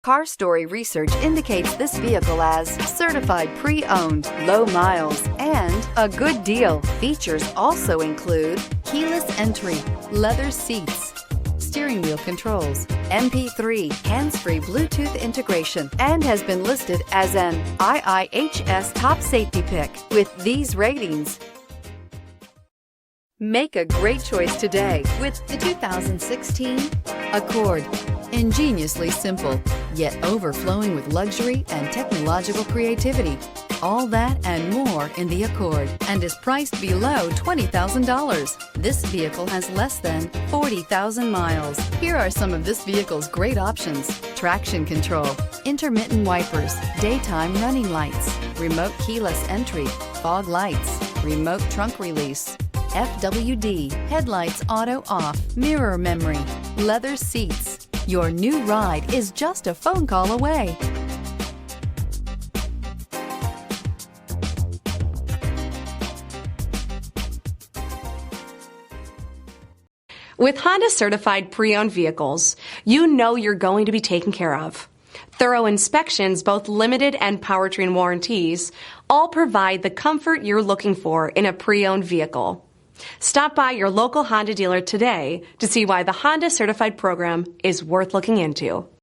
Car Story research indicates this vehicle as certified pre-owned, low miles, and a good deal. Features also include keyless entry, leather seats, steering wheel controls, MP3, hands-free Bluetooth integration, and has been listed as an IIHS top safety pick with these ratings. Make a great choice today with the 2016 Accord. Ingeniously simple, yet overflowing with luxury and technological creativity. All that and more in the Accord, and is priced below $20,000. This vehicle has less than 40,000 miles. Here are some of this vehicle's great options: traction control, intermittent wipers, daytime running lights, remote keyless entry, fog lights, remote trunk release, FWD, headlights auto off, mirror memory, leather seats. Your new ride is just a phone call away. With Honda certified pre-owned vehicles, you know you're going to be taken care of. Thorough inspections, both limited and powertrain warranties, all provide the comfort you're looking for in a pre-owned vehicle. Stop by your local Honda dealer today to see why the Honda Certified program is worth looking into.